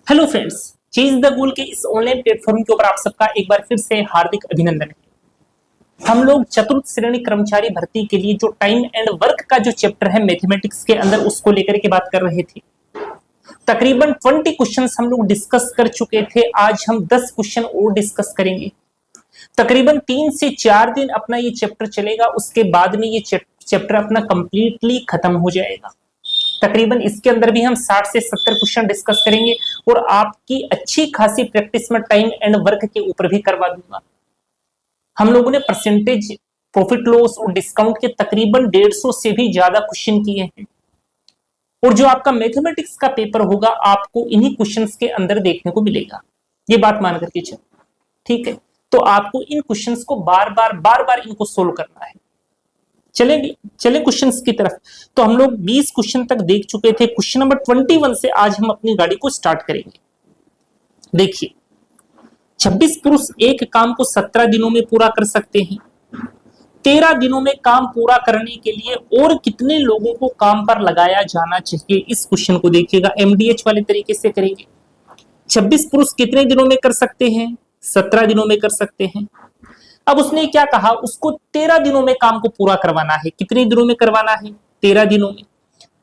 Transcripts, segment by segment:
Hello friends, chase the goal के इस online platform के ऊपर आप सबका एक बार फिर से हार्दिक अभिनंदन है। हम लोग चतुर्थ श्रेणी कर्मचारी भर्ती के लिए जो टाइम एंड वर्क का जो चैप्टर है मैथमेटिक्स के अंदर उसको लेकर के बात कर रहे थे। तकरीबन 20 क्वेश्चंस हम लोग डिस्कस कर चुके थे। आज हम 10 क्वेश्चन और डिस्कस करेंगे। तकरीबन 3 से 4 दिन अपना ये चैप्टर चलेगा, उसके बाद में ये चैप्टर अपना कंप्लीटली खत्म हो जाएगा। तकरीबन इसके अंदर भी हम 60 से 70 क्वेश्चन डिस्कस करेंगे और आपकी अच्छी खासी प्रैक्टिस में टाइम एंड वर्क के ऊपर भी करवा दूंगा। हम लोगों ने परसेंटेज, प्रॉफिट लॉस और डिस्काउंट के तकरीबन 150 से भी ज्यादा क्वेश्चन किए हैं और जो आपका मैथमेटिक्स का पेपर होगा आपको इन्हीं क्वेश्चंस के अंदर देखने को मिलेगा। ये बात मान करके चलो, ठीक है। तो आपको इन क्वेश्चंस को बार बार इनको सोल्व करना है। चले क्वेश्चंस की तरफ। तो हम लोग 20 क्वेश्चन तक देख चुके थे। क्वेश्चन नंबर 21 से आज हम अपनी गाड़ी को स्टार्ट करेंगे। देखिए, 26 पुरुष एक काम को 17 दिनों में पूरा कर सकते हैं। 13 दिनों में काम पूरा करने के लिए और कितने लोगों को काम पर लगाया जाना चाहिए? इस क्वेश्चन को देखिएगा, एमडीएच वाले तरीके से करेंगे। 26 पुरुष कितने दिनों में कर सकते हैं? 17 दिनों में कर सकते हैं। अब उसने क्या कहा, उसको 13 दिनों में काम को पूरा करवाना है। कितने दिनों में करवाना है? 13 दिनों में।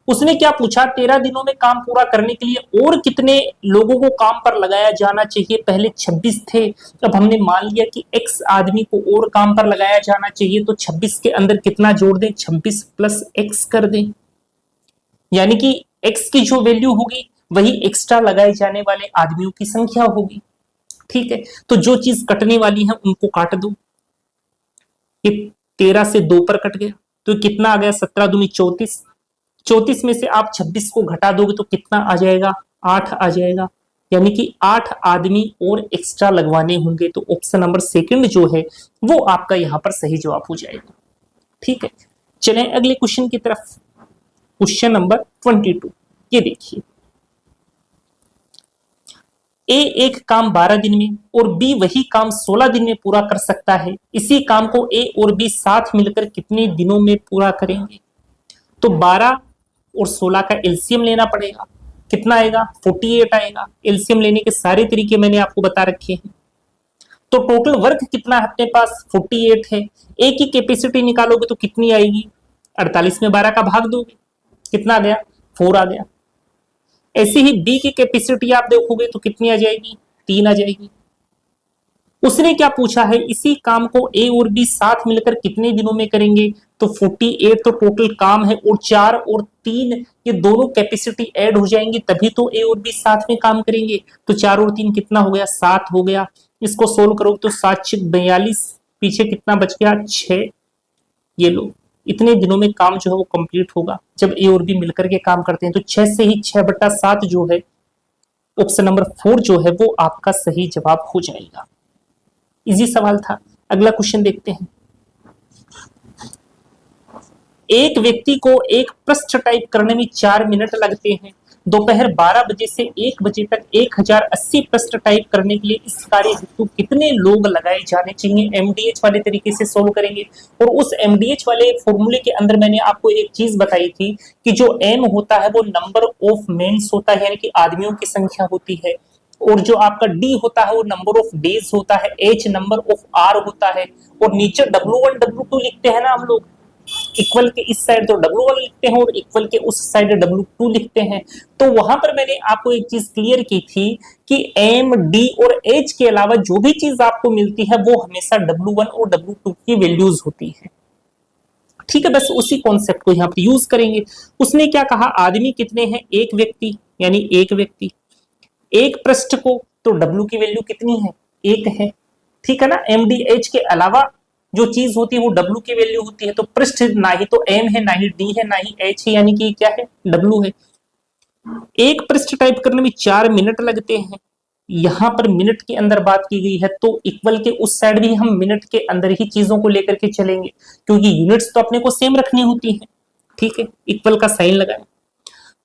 उसने क्या पूछा, 13 दिनों में काम पूरा करने के लिए और कितने लोगों को काम पर लगाया जाना चाहिए? पहले 26 थे, अब हमने मान लिया कि x आदमी को और काम पर लगाया जाना चाहिए, तो 26 के अंदर कितना जोड़ दें? 26 प्लस x कर दें, यानी कि x की जो वैल्यू होगी वही एक्स्ट्रा लगाए जाने वाले आदमियों की संख्या होगी। ठीक है, तो जो चीज कटने वाली है उनको काट दो। ये 13 से 2 पर कट गया तो कितना आ गया? 17 दूनी 34। 34 में से आप 26 को घटा दोगे तो कितना आ जाएगा? 8 आ जाएगा, यानी कि 8 आदमी और एक्स्ट्रा लगवाने होंगे। तो ऑप्शन नंबर सेकंड जो है वो आपका यहां पर सही जवाब हो जाएगा। ठीक है, चलें अगले क्वेश्चन की तरफ। क्वेश्चन नंबर 22, ये देखिए, ए एक काम 12 दिन में और बी वही काम 16 दिन में पूरा कर सकता है। इसी काम को ए और बी साथ मिलकर कितने दिनों में पूरा करेंगे? तो 12 और 16 का एलसीएम लेना पड़ेगा। कितना आएगा? 48 आएगा। एलसीएम लेने के सारे तरीके मैंने आपको बता रखे हैं। तो टोटल वर्क कितना है अपने पास? 48 है। ए की कैपेसिटी निकालोगे तो कितनी आएगी? 48 में 12 का भाग दोगे, कितना आ गया? 4 आ गया। ऐसे ही बी की कैपेसिटी आप देखोगे तो कितनी आ जाएगी? 3 आ जाएगी। उसने क्या पूछा है, इसी काम को ए और बी साथ मिलकर कितने दिनों में करेंगे? तो 48 तो टोटल काम है और 4 और 3 ये दोनों कैपेसिटी ऐड हो जाएंगी तभी तो ए और बी साथ में काम करेंगे। तो 4 और 3 कितना हो गया? 7 हो गया। इसको सोल्व करोगे तो 7 6 42, पीछे कितना बच गया? 6। ये लो, इतने दिनों में काम जो है वो कंप्लीट होगा जब ए और बी मिलकर के काम करते हैं। तो 6 से ही 6/7 जो है ऑप्शन नंबर 4 जो है वो आपका सही जवाब हो जाएगा। इजी सवाल था। अगला क्वेश्चन देखते हैं। एक व्यक्ति को एक पृष्ठ टाइप करने में 4 मिनट लगते हैं। दोपहर 12 बजे से 1 बजे तक 1080 पृष्ठ टाइप करने के लिए इस कार्य हेतु कितने लोग लगाए जाने चाहिए? एमडीएच वाले तरीके से सोल्व करेंगे। और उस एमडीएच वाले फॉर्मूले के अंदर मैंने आपको एक चीज बताई थी कि जो एम होता है वो नंबर ऑफ मेंस होता है, यानी कि आदमियों की संख्या होती है, और जो आपका डी होता है वो नंबर ऑफ डेज होता है, एच नंबर ऑफ आर होता है, और नीचे W1 W2 लिखते हैं ना हम लोग। इक्वल के इस साइड तो W1 लिखते हैं और इक्वल के उस साइड W2 लिखते हैं। तो वहां पर मैंने आपको एक चीज क्लियर की थी कि M, D और H के अलावा जो भी चीज आपको मिलती है वो हमेशा W1 और W2 की वैल्यूज होती है। ठीक है, बस उसी कॉन्सेप्ट को यहाँ पर यूज करेंगे। उसने क्या कहा, आदमी कितने हैं? एक व्यक्ति, यानी एक व्यक्ति। एक पृष्ठ को तो W की वैल्यू कितनी है? 1 है। ठीक है ना, MDH के अलावा जो चीज होती है वो W की वैल्यू होती है। तो पृष्ठ ना ही तो M है, ना ही D है, ना ही H है, यानी कि क्या है? W है। एक पृष्ठ टाइप करने में 4 मिनट लगते हैं। यहां पर मिनट के अंदर बात की गई है तो इक्वल के उस साइड भी हम मिनट के अंदर ही चीजों को लेकर के चलेंगे, क्योंकि यूनिट्स तो अपने को सेम रखनी होती है। ठीक है, इक्वल का साइन लगाएं।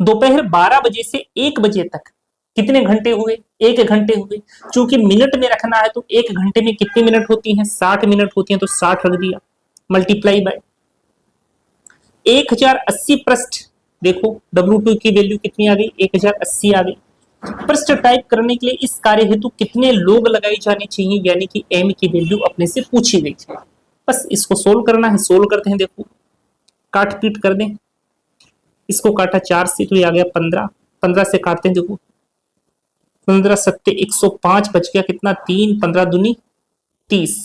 दोपहर 12 बजे से 1 बजे तक कितने घंटे हुए? 1 घंटे हुए। चूंकि मिनट में रखना है तो 1 घंटे में कितनी मिनट होती हैं? 60 मिनट होती हैं, तो 60 रख दिया, मल्टीप्लाई बाय 1080 पृष्ठ। देखो W2 की वैल्यू कितनी आ गई? 1080 आ गई। प्रश्न टाइप करने के लिए इस कार्य हेतु कितने लोग लगाए जाने चाहिए, यानी कि m की वैल्यू अपने से पूछी गई है। बस इसको सोल्व करना है, सोल्व करते हैं। देखो काट पीट कर दें, इसको काटा 4 से तो ये आ गया 15, 15 से काटते हैं, देखो 15 सत्ते 105 बच गया कितना 3, 15 दूनी 30,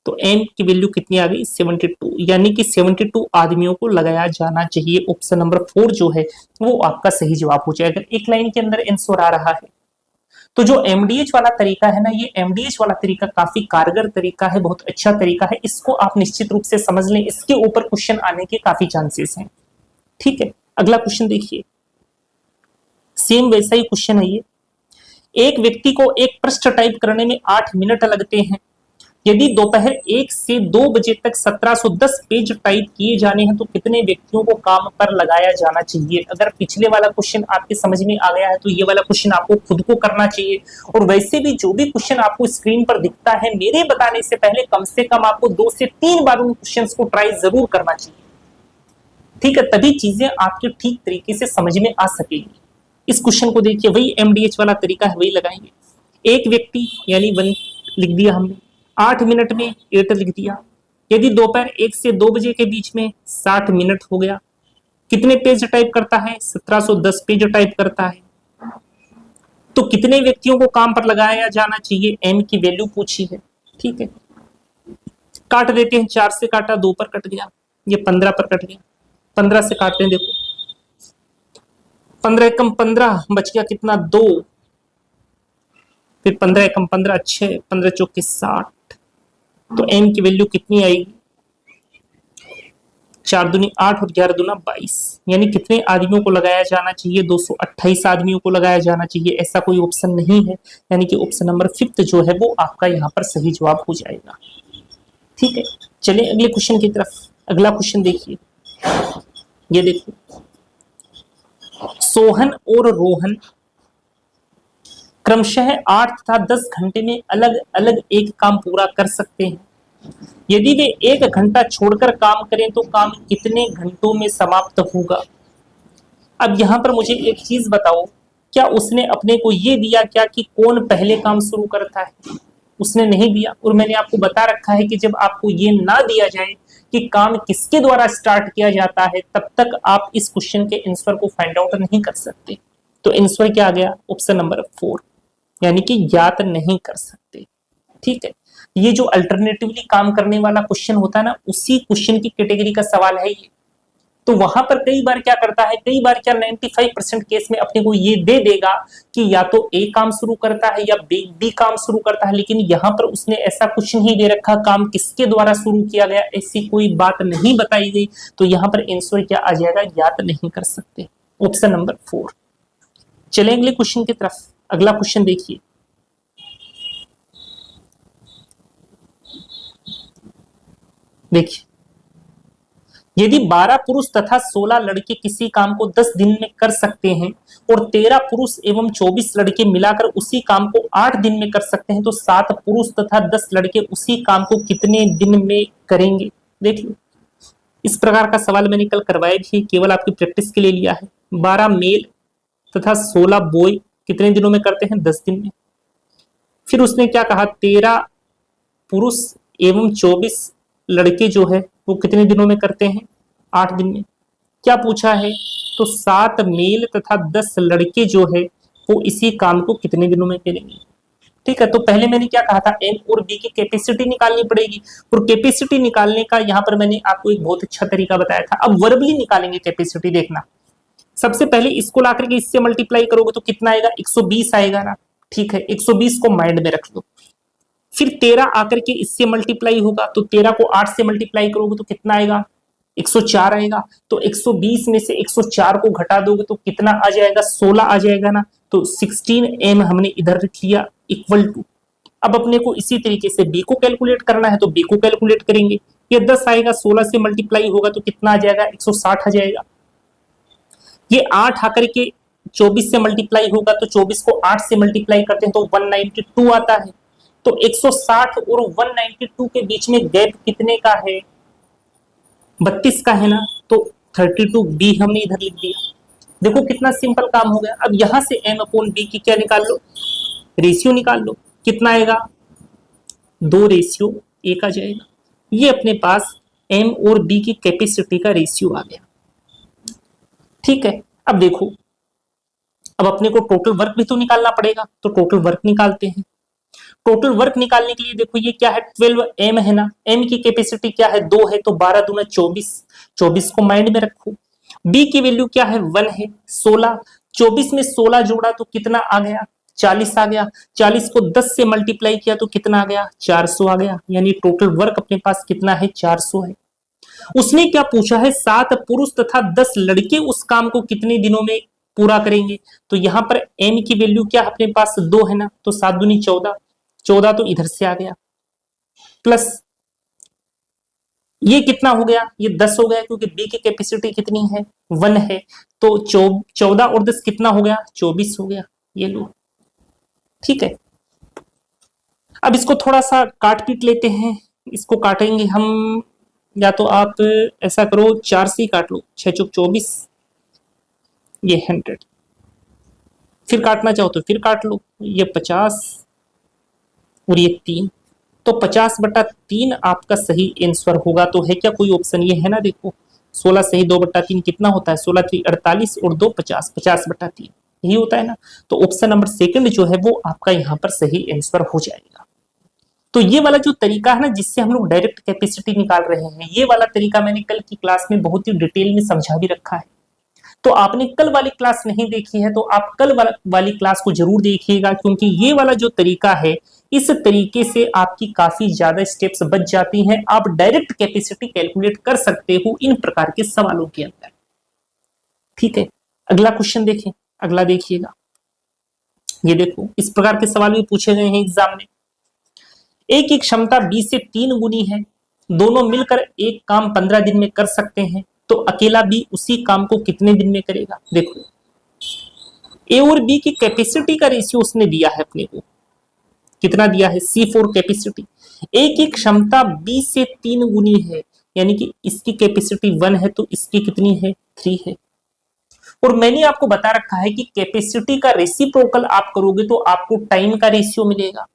तो m की वैल्यू कितनी आ गई 72, यानी कि 72 आदमियों को लगाया जाना चाहिए। ऑप्शन नंबर 4 जो है वो आपका सही जवाब हो जाएगा। एक लाइन के अंदर आंसर आ रहा है। तो जो एमडीएच वाला तरीका है ना, ये एमडीएच वाला तरीका काफी कारगर तरीका है, बहुत अच्छा तरीका है, इसको आप निश्चित रूप से समझ लें, इसके ऊपर क्वेश्चन आने के काफी चांसेस हैं। ठीक है, अगला क्वेश्चन देखिए, सेम वैसा ही क्वेश्चन है ये। एक व्यक्ति को एक पृष्ठ टाइप करने में 8 मिनट लगते हैं। यदि दोपहर 1 से 2 बजे तक 1710 पेज टाइप किए जाने हैं तो कितने व्यक्तियों को काम पर लगाया जाना चाहिए। अगर पिछले वाला क्वेश्चन आपके समझ में आ गया है तो ये वाला क्वेश्चन आपको खुद को करना चाहिए। और वैसे भी जो भी क्वेश्चन आपको स्क्रीन पर दिखता है, मेरे बताने से पहले कम से कम आपको 2 से 3 बार उन क्वेश्चन को ट्राई जरूर करना चाहिए। ठीक है, तभी चीजें आपके ठीक तरीके से समझ में आ सकेगी। इस क्वेश्चन को देखिए, वही एमडीएच वाला तरीका है, वही लगाएंगे। एक व्यक्ति यानी 1 लिख दिया हमने, 8 मिनट में 8 लिख दिया। यदि दोपहर 1 से 2 बजे के बीच में 60 मिनट हो गया, कितने पेज टाइप करता है 1710 पेज टाइप करता है। तो कितने व्यक्तियों को काम पर लगाया जाना चाहिए, एम की वैल्यू पूछी है। ठीक है, काट देते हैं, 4 से काटा 2 पर कट गया, ये 15 पर कट गया, 15 से काटते हैं, देखो 15 एकम 15 बच गया कितना 2, फिर 15 एकम 15 6, 15 चौके 60, तो एम की वैल्यू कितनी आएगी 4 दूनी 8 और 11 दूना 22, यानी कितने आदमियों को लगाया जाना चाहिए 228 आदमियों को लगाया जाना चाहिए। ऐसा कोई ऑप्शन नहीं है, यानी कि ऑप्शन नंबर 5 जो है वो आपका यहाँ पर सही जवाब हो जाएगा। ठीक है, चलिए अगले क्वेश्चन की तरफ। अगला क्वेश्चन देखिए, ये देखिए, सोहन और रोहन क्रमशः 8 तथा 10 घंटे में अलग अलग एक काम पूरा कर सकते हैं। यदि वे 1 घंटा छोड़कर काम करें तो काम कितने घंटों में समाप्त होगा। अब यहां पर मुझे एक चीज बताओ, क्या उसने अपने को ये दिया क्या कि कौन पहले काम शुरू करता है? उसने नहीं दिया। और मैंने आपको बता रखा है कि जब आपको ये ना दिया जाए कि काम किसके द्वारा स्टार्ट किया जाता है, तब तक आप इस क्वेश्चन के आंसर को फाइंड आउट नहीं कर सकते। तो आंसर क्या आ गया, ऑप्शन नंबर 4, यानी कि ज्ञात नहीं कर सकते। ठीक है, ये जो अल्टरनेटिवली काम करने वाला क्वेश्चन होता है ना, उसी क्वेश्चन की कैटेगरी का सवाल है ये। तो वहां पर कई बार क्या करता है, कई बार क्या 95% केस में अपने को ये दे देगा कि या तो ए काम शुरू करता है या बी काम शुरू करता है, लेकिन यहाँ पर उसने ऐसा कुछ नहीं दे रखा काम किसके द्वारा शुरू किया गया, ऐसी कोई बात नहीं बताई गई। तो यहाँ पर आंसर क्या आ जाएगा, ज्ञात नहीं कर सकते, ऑप्शन नंबर 4। चले अगले क्वेश्चन की तरफ। अगला क्वेश्चन देखिए, यदि 12 पुरुष तथा 16 लड़के किसी काम को 10 दिन में कर सकते हैं और 13 पुरुष एवं 24 लड़के मिलाकर उसी काम को 8 दिन में कर सकते हैं, तो 7 पुरुष तथा 10 लड़के उसी काम को कितने दिन में करेंगे। देखिए, इस प्रकार का सवाल मैंने कल करवाया भी, केवल आपकी प्रैक्टिस के लिए लिया है। 12 मेल तथा 16 बॉय कितने दिनों में करते हैं, 10 दिन में। फिर उसने क्या कहा, 13 पुरुष एवं 24 लड़के जो है वो कितने दिनों में करते हैं, 8 दिन में। क्या पूछा है, तो 7 मेल तथा 10 लड़के जो है वो इसी काम को कितने दिनों में करेंगे। ठीक है, तो पहले मैंने क्या कहा था, एन और बी की कैपेसिटी निकालनी पड़ेगी, और कैपेसिटी निकालने का यहाँ पर मैंने आपको एक बहुत अच्छा तरीका बताया था। अब वर्बली निकालेंगे कैपेसिटी, देखना। सबसे पहले इसको ला करके इससे मल्टीप्लाई करोगे तो कितना आएगा, 120 आएगा ना। ठीक है, 120 को माइंड में रख लो। फिर 13 आकर के इससे मल्टीप्लाई होगा, तो 13 को 8 से मल्टीप्लाई करोगे तो कितना आएगा, 104 आएगा। तो 120 में से 104 को घटा दोगे तो कितना आ जाएगा, 16 आ जाएगा ना। तो 16m हमने इधर रख लिया इक्वल टू। अब अपने को इसी तरीके से b को कैलकुलेट करना है, तो b को कैलकुलेट करेंगे। ये 10 आएगा, 16 से मल्टीप्लाई होगा तो कितना आ जाएगा, 160 आ जाएगा। ये 8 आकर के 24 से मल्टीप्लाई होगा, तो 24 को 8 से मल्टीप्लाई करते हैं तो 192 आता है। तो 160 और 192 के बीच में गैप कितने का है, 32 का है ना। तो 32b हमने इधर लिख दिया। देखो कितना सिंपल काम हो गया। अब यहां से m अपॉन बी की क्या निकाल लो, रेशियो निकाल लो। कितना आएगा, 2:1 आ जाएगा। ये अपने पास m और b की कैपेसिटी का रेशियो आ गया। ठीक है, अब देखो, अब अपने को टोटल वर्क भी तो निकालना पड़ेगा, तो टोटल वर्क निकालते हैं। टोटल वर्क निकालने के लिए देखो ये क्या है, 12 m है ना, m की कैपेसिटी क्या है, 2 है, तो 12 दूना 24, 24 को माइंड में रखो। b की वैल्यू क्या है, 1 है, 16, 24 में 16 जोड़ा तो कितना आ गया, 40 आ गया। 40 को 10 से मल्टीप्लाई किया तो कितना आ गया, 400 आ गया। यानी टोटल वर्क अपने पास कितना है, 400 है। उसने क्या पूछा है, 7 पुरुष तथा 10 लड़के उस काम को कितने दिनों में पूरा करेंगे। तो यहां पर m की वैल्यू क्या अपने पास 2 है ना, तो 7 दूनी 14, 14 तो इधर से आ गया, प्लस ये कितना हो गया, ये 10 हो गया, क्योंकि b की कैपेसिटी कितनी है, 1 है। तो 14 और 10 कितना हो गया, 24 हो गया। ये लो, ठीक है। अब इसको थोड़ा सा काट पीट लेते हैं। इसको काटेंगे हम, या तो आप ऐसा करो 4 से ही काट लो, 6 चौक 24, ये 100, फिर काटना चाहो तो फिर काट लो, ये 50 और ये 3, तो 50/3 आपका सही आंसर होगा। तो है क्या कोई ऑप्शन, ये है ना, देखो 16 सही 2/3 कितना होता है, 16 3 48 और 2 50, 50/3 यही होता है ना। तो ऑप्शन नंबर सेकंड जो है वो आपका यहाँ पर सही आंसर हो जाएगा। तो ये वाला जो तरीका है ना, जिससे हम लोग डायरेक्ट कैपेसिटी निकाल रहे हैं, ये वाला तरीका मैंने कल की क्लास में बहुत ही डिटेल में समझा भी रखा है। तो आपने कल वाली क्लास नहीं देखी है तो आप कल वाली क्लास को जरूर देखिएगा, क्योंकि ये वाला जो तरीका है, इस तरीके से आपकी काफी ज्यादा स्टेप्स बच जाती हैं। आप डायरेक्ट कैपेसिटी कैलकुलेट कर सकते हो इन प्रकार के सवालों के अंदर। ठीक है, अगला क्वेश्चन देखें, अगला देखिएगा। ये देखो, इस प्रकार के सवाल भी पूछे गए हैं एग्जाम में। एक की क्षमता 20 से 3 गुनी है, दोनों मिलकर एक काम 15 दिन में कर सकते हैं, तो अकेला बी उसी काम को कितने दिन में करेगा। देखो, ए और बी की कैपेसिटी का रेशियो उसने दिया है अपने को, कितना दिया है, C4 कैपेसिटी। ए की क्षमता 20 से 3 गुनी है, यानी कि इसकी कैपेसिटी 1 है, तो इसकी कितनी है, 3 है। और मैंने आपको बता रखा है कि कैपेसिटी का रेसिप्रोकल आप करोगे तो आपको टाइम का रेशियो मिलेगा।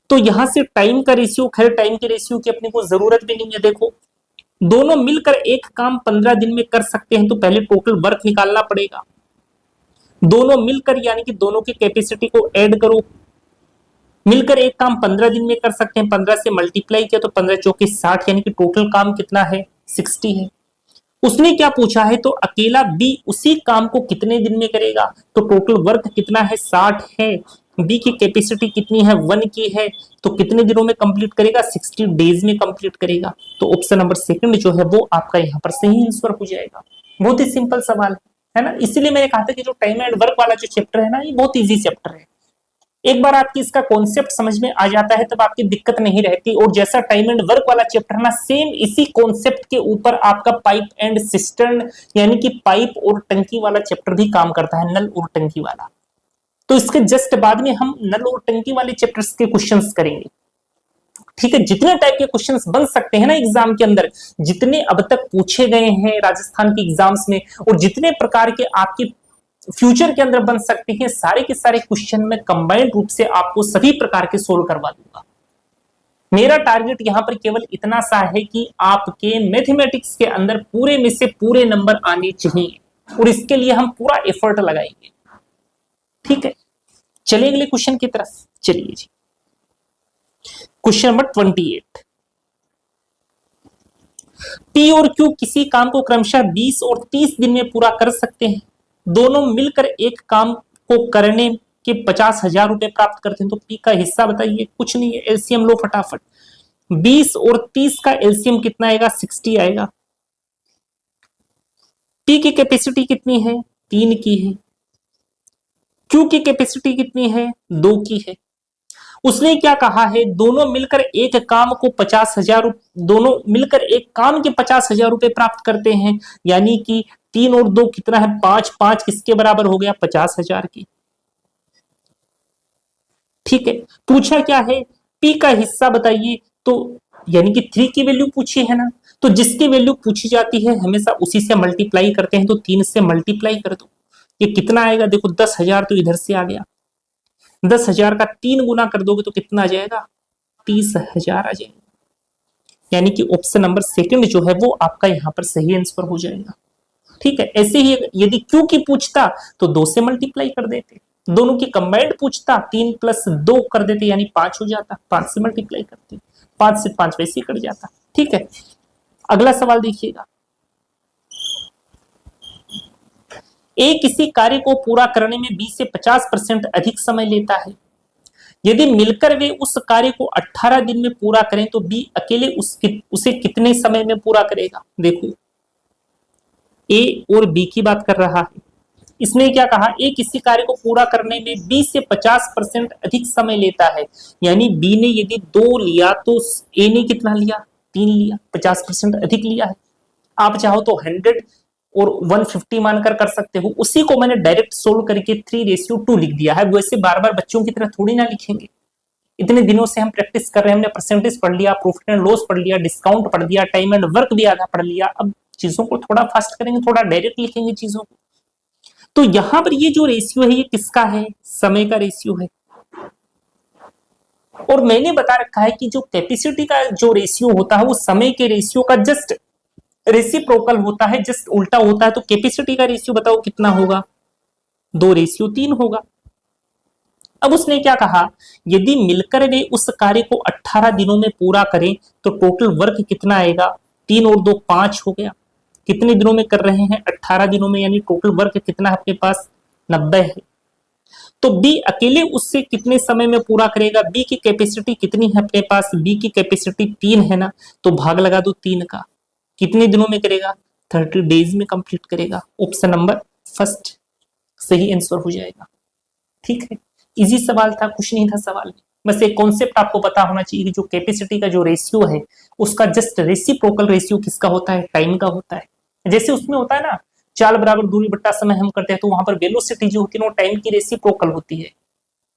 तो यहां से टाइम का रेशियो, खैर टाइम के रेशियो की अपने को जरूरत भी नहीं है। देखो, दोनों मिलकर एक काम 15 दिन में कर सकते हैं, तो पहले टोटल वर्क निकालना पड़ेगा। दोनों मिलकर यानी कि दोनों की कैपेसिटी को ऐड करो, मिलकर एक काम 15 दिन में कर सकते हैं, 15 से मल्टीप्लाई किया तो 15 चौके 60, यानी कि टोटल काम कितना है, 60 है। उसने क्या पूछा है, तो अकेला बी उसी काम को कितने दिन में करेगा। तो टोटल वर्क कितना है, 60 है। बी की कैपेसिटी कितनी है, 1 की है, तो कितने दिनों में कंप्लीट करेगा, 60 डेज में कंप्लीट करेगा। तो ऑप्शन नंबर सेकंड जो है वो आपका यहाँ पर सही आंसर हो जाएगा। बहुत ही सिंपल सवाल है ना, इसीलिए मैंने कहा था कि जो टाइम एंड वर्क वाला जो चैप्टर है ना, ये बहुत इजी चैप्टर है। एक बार आपकी इसका कॉन्सेप्ट समझ में आ जाता है तब आपकी दिक्कत नहीं रहती। और जैसा टाइम एंड वर्क वाला चैप्टर है ना, सेम इसी कॉन्सेप्ट के ऊपर आपका पाइप एंड सिस्टर्न यानी कि पाइप और टंकी वाला चैप्टर भी काम करता है, नल और टंकी वाला। तो इसके जस्ट बाद में हम नल और टंकी वाले चैप्टर्स के क्वेश्चंस करेंगे। ठीक है, जितने टाइप के क्वेश्चंस बन सकते हैं ना एग्जाम के अंदर, जितने अब तक पूछे गए हैं राजस्थान के एग्जाम्स में, और जितने प्रकार के आपके फ्यूचर के अंदर बन सकते हैं, सारे के सारे क्वेश्चन में कंबाइंड रूप से आपको सभी प्रकार के सोल्व करवा दूंगा। मेरा टारगेट यहां पर केवल इतना सा है कि आपके मैथमेटिक्स के अंदर पूरे में से पूरे नंबर आने चाहिए, और इसके लिए हम पूरा एफर्ट लगाएंगे। ठीक है, चलिए अगले क्वेश्चन की तरफ चलिए जी। क्वेश्चन नंबर 28, पी और क्यू किसी काम को क्रमशः 20 और 30 दिन में पूरा कर सकते हैं, दोनों मिलकर एक काम को करने के 50,000 रुपए प्राप्त करते हैं, तो पी का हिस्सा बताइए। कुछ नहीं है, एलसीएम लो फटाफट। 20 और 30 का एलसीएम कितना आएगा, 60 आएगा। पी की कैपेसिटी कितनी है, 3 की है। क्यू की कैपेसिटी कितनी है, 2 की है। उसने क्या कहा है, दोनों मिलकर एक काम को 50,000, दोनों मिलकर एक काम के 50,000 रुपए प्राप्त करते हैं, यानी कि 3 और 2 कितना है, 5, 5 किसके बराबर हो गया, 50,000 की। ठीक है, पूछा क्या है, पी का हिस्सा बताइए, तो यानी कि 3 की वैल्यू पूछी है ना, तो जिसकी वैल्यू पूछी जाती है हमेशा उसी से मल्टीप्लाई करते हैं, तो 3 से मल्टीप्लाई कर दो। ये कितना आएगा, देखो 10,000 तो इधर से आ गया, 10,000 का 3 गुना कर दोगे तो कितना आ जाएगा, 30,000 आ जाएगा। यानी कि ऑप्शन नंबर सेकंड जो है वो आपका यहाँ पर सही आंसर हो जाएगा। ठीक है, ऐसे ही यदि क्यू की पूछता तो 2 से मल्टीप्लाई कर देते, दोनों की कंबाइंड पूछता 3 + 2 कर देते यानी 5 हो जाता, 5 से मल्टीप्लाई करते, 5 से 5 वैसे ही कट जाता। ठीक है, अगला सवाल देखिएगा, ए किसी कार्य को पूरा करने में 20 से 50% अधिक समय लेता है, यदि मिलकर वे उस कार्य को 18 दिन में पूरा करें तो बी अकेले उसे कितने समय में पूरा करेगा। देखो ए और बी की बात कर रहा है, इसने क्या कहा, ए किसी कार्य को पूरा करने में 20 से 50% अधिक समय लेता है, यानी बी ने यदि 2 लिया तो ए ने कितना लिया, 3 लिया, 50% अधिक लिया है। आप चाहो तो 100 और 150 मानकर कर सकते हो, उसी को मैंने डायरेक्ट सोल्व करके 3:2 लिख दिया है। वैसे बार बार बच्चों की तरह थोड़ी ना लिखेंगे, इतने दिनों से हम प्रैक्टिस कर रहे हैं, हमने परसेंटेज पढ़ लिया, प्रॉफिट एंड लॉस पढ़ लिया, डिस्काउंट पढ़ लिया, टाइम एंड वर्क भी आधा पढ़ लिया, अब चीजों को थोड़ा फास्ट करेंगे, थोड़ा डायरेक्ट लिखेंगे चीजों को। तो यहां पर ये जो रेशियो है ये किसका है, समय का रेशियो है। और मैंने बता रखा है कि जो कैपेसिटी का जो रेशियो होता है वो समय के रेशियो का जस्ट रेसिप्रोकल होता है, जस्ट उल्टा होता है। तो कैपेसिटी का रेशियो बताओ कितना होगा, 2:3 होगा। अब उसने क्या कहा, यदि मिलकर वे उस कार्य को 18 दिनों में पूरा करें तो टोटल वर्क कितना आएगा, 3 और 2 5 हो गया। कितने दिनों में कर रहे हैं, 18 दिनों में, यानी टोटल वर्क कितना है अपने पास, 90 है। तो बी अकेले उससे कितने समय में पूरा करेगा, बी की कैपेसिटी कितनी है अपने पास, बी की कैपेसिटी 3 है ना, तो भाग लगा दो 3 का, कितने दिनों में करेगा, 30 डेज में कंप्लीट करेगा। ऑप्शन नंबर फर्स्ट सही आंसर हो जाएगा। ठीक है, इजी सवाल था, कुछ नहीं था सवाल में, बस एक कॉन्सेप्ट आपको पता होना चाहिए कि जो कैपेसिटी का जो रेशियो है उसका जस्ट रेसिप्रोकल रेशियो किसका होता है, टाइम का होता है। जैसे उसमें होता है ना, चाल बराबर दूरी बट्टा समय हम करते हैं, तो वहां पर वेलोसिटी जो होती है वो टाइम की रेसिप्रोकल होती है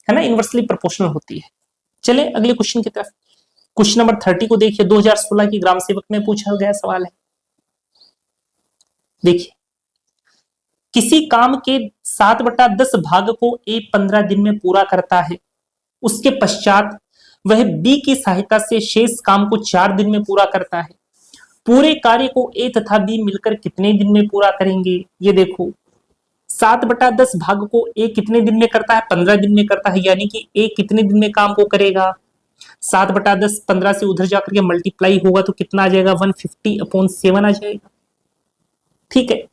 ना, इनवर्सली प्रोपोर्शनल होती है। चले अगले क्वेश्चन की तरफ। क्वेश्चन नंबर 30 को देखिए, 2016 की ग्राम सेवक में पूछा गया सवाल है। देखिए, किसी काम के 7/10 भाग को ए 15 दिन में पूरा करता है, उसके पश्चात वह बी की सहायता से शेष काम को 4 दिन में पूरा करता है। पूरे कार्य को ए तथा बी मिलकर कितने दिन में पूरा करेंगे। ये देखो 7/10 भाग को ए कितने दिन में करता है, 15 दिन में करता है, यानी कि ए कितने दिन में काम को करेगा, 7/10 15 से उधर जाकर के मल्टीप्लाई होगा तो कितना आ जाएगा, 150/7 आ जाएगा। ठीक है,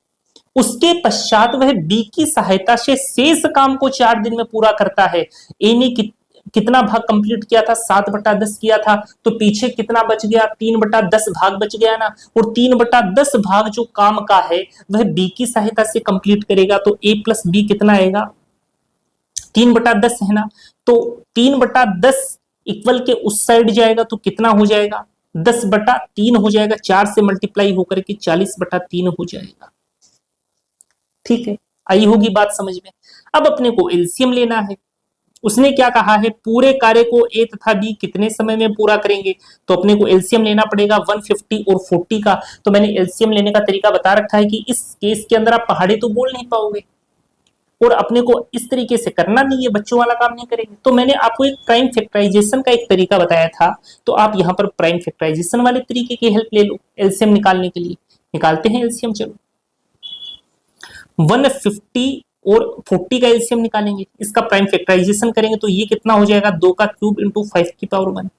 उसके पश्चात वह बी की सहायता से शेष काम को 4 दिन में पूरा करता है। ए ने कितना भाग कंप्लीट किया था, 7/10 किया था, तो पीछे कितना बच गया, 3/10 भाग बच गया ना, और 3/10 भाग जो काम का है वह बी की सहायता से कंप्लीट करेगा, तो ए प्लस बी कितना आएगा, 3/10 है ना, तो 3/10 इक्वल के उस साइड जाएगा तो कितना हो जाएगा, 10/3 हो जाएगा, 4 से मल्टीप्लाई होकर के 40/3 हो जाएगा। ठीक है, आई होगी बात समझ में। अब अपने को एलसीएम लेना है। उसने क्या कहा है, पूरे कार्य को ए तथा बी कितने समय में पूरा करेंगे, तो अपने को एलसीएम लेना पड़ेगा 150 और 40 का। तो मैंने एलसीएम लेने का तरीका बता रखा है कि इस केस के अंदर आप पहाड़ी तो बोल नहीं पाओगे और अपने को इस तरीके से करना नहीं है, बच्चों वाला काम नहीं करेंगे। तो मैंने आपको एक प्राइम फैक्टराइजेशन का एक तरीका बताया था, तो आप यहाँ पर प्राइम फैक्टराइजेशन वाले तरीके की हेल्प ले लो एलसीएम निकालने के लिए। निकालते हैं एलसीएम, चलो 150 और 40 का एलसीएम निकालेंगे, इसका प्राइम फैक्टराइजेशन करेंगे तो ये कितना हो जाएगा, 2 का क्यूब इंटू 5 की पावर 1।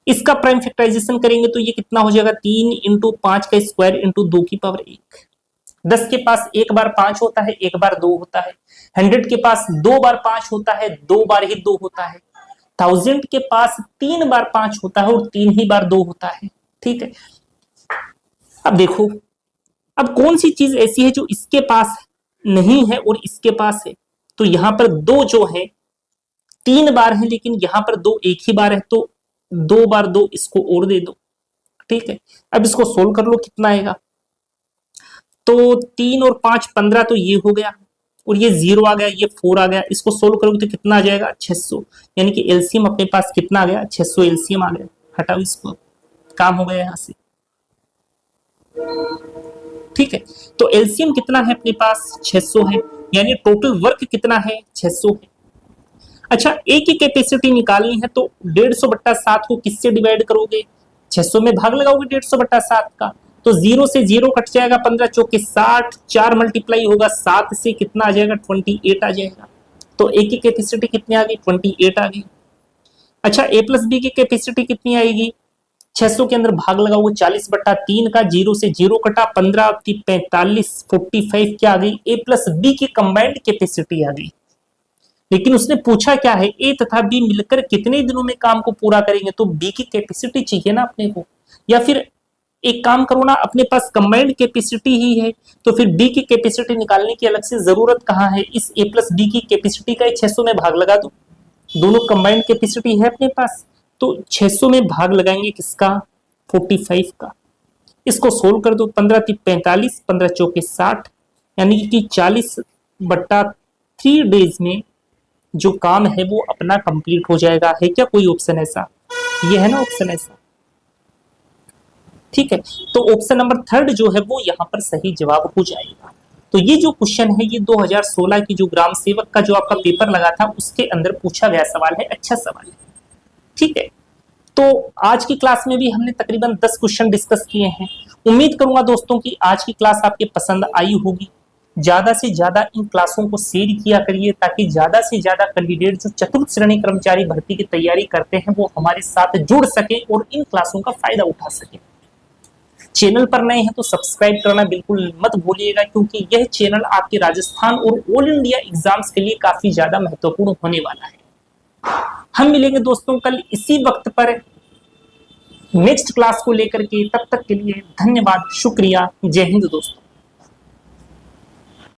इसका प्राइम फैक्टराइजेशन करेंगे तो ये कितना हो जाएगा, 3 इंटू 5 का स्क्वायर इंटू 2 की पावर 1। 10 के पास एक बार 5 होता है, एक बार 2 होता है। 100 के पास 2 बार 5 होता है, 2 बार ही 2 होता है। 1000 के पास 3 बार 5 होता है और 3 ही बार 2 होता है। ठीक है, अब देखो, अब कौन सी चीज ऐसी है जो इसके पास नहीं है और इसके पास है, तो यहां पर 2 जो है 3 बार है, लेकिन यहां पर 2 एक ही बार है, तो 2 बार 2 इसको और दे दो। ठीक है, अब इसको सोल्व कर लो, कितना आएगा, तो 3 और 5 15, तो ये हो गया, और ये 0 आ गया, ये 4 आ गया, इसको सोल्व करोगे तो कितना आ जाएगा, 600। यानी कि एलसीएम अपने पास कितना आ गया, 600 एलसीएम आ गया। हटाओ इसको, काम हो गया यहां से। ठीक है, तो एलसीएम कितना है अपने पास, 600 है। यानी टोटल वर्क कितना है 600 है। अच्छा, ए की कैपेसिटी निकालनी है तो 150/7 को किससे डिवाइड करोगे, 600 में भाग लगाओगे 150/7 का, तो 0 से 0 कट जाएगा, 15 चौके 60, 4 मल्टीप्लाई होगा 7 से, कितना आ जाएगा 28 आ जाएगा। तो ए की कैपेसिटी कितनी आ गई 28 आ गई। अच्छा, ए प्लस बी की कैपेसिटी कितनी आएगी, 600 के अंदर भाग लगाओगे 40/3 का, 0 से 0 कटा, 15 45 45 क्या आ गई, ए प्लस बी की कंबाइंड कैपेसिटी आ गई। लेकिन उसने पूछा क्या है, ए तथा बी मिलकर कितने दिनों में काम को पूरा करेंगे, तो बी की कैपेसिटी चाहिए ना अपने को, या फिर एक काम करो ना, अपने पास कंबाइंड कैपेसिटी ही है तो फिर बी की कैपेसिटी निकालने की अलग से जरूरत कहाँ है, इस ए प्लस बी की कैपेसिटी का 600 में भाग लगा दो, दोनों कंबाइंड कैपेसिटी है अपने पास, तो 600 में भाग लगाएंगे किसका 45 का। इसको सोल्व कर दो, 15 × 45, 15 चौके 60, यानी कि 40/3 डेज में जो काम है वो अपना कंप्लीट हो जाएगा। है क्या कोई ऑप्शन ऐसा, ये है ना ऑप्शन ऐसा, ठीक है। तो ऑप्शन नंबर 3 जो है वो यहाँ पर सही जवाब हो जाएगा। तो ये जो क्वेश्चन है ये 2016 की जो ग्राम सेवक का जो आपका पेपर लगा था उसके अंदर पूछा गया सवाल है, अच्छा सवाल है, ठीक है। तो आज की क्लास में भी हमने तकरीबन 10 क्वेश्चन डिस्कस किए हैं। उम्मीद करूंगा दोस्तों की आज की क्लास आपके पसंद आई होगी। ज्यादा से ज्यादा इन क्लासों को शेयर किया करिए ताकि ज्यादा से ज्यादा कैंडिडेट जो चतुर्थ श्रेणी कर्मचारी भर्ती की तैयारी करते हैं वो हमारे साथ जुड़ सके और इन क्लासों का फायदा उठा सके। चैनल पर नए हैं तो सब्सक्राइब करना बिल्कुल मत भूलिएगा, क्योंकि यह चैनल आपके राजस्थान और ऑल इंडिया एग्जाम्स के लिए काफी ज्यादा महत्वपूर्ण होने वाला है। हम मिलेंगे दोस्तों कल इसी वक्त पर नेक्स्ट क्लास को लेकर के, तब तक के लिए धन्यवाद, शुक्रिया, जय हिंद दोस्तों।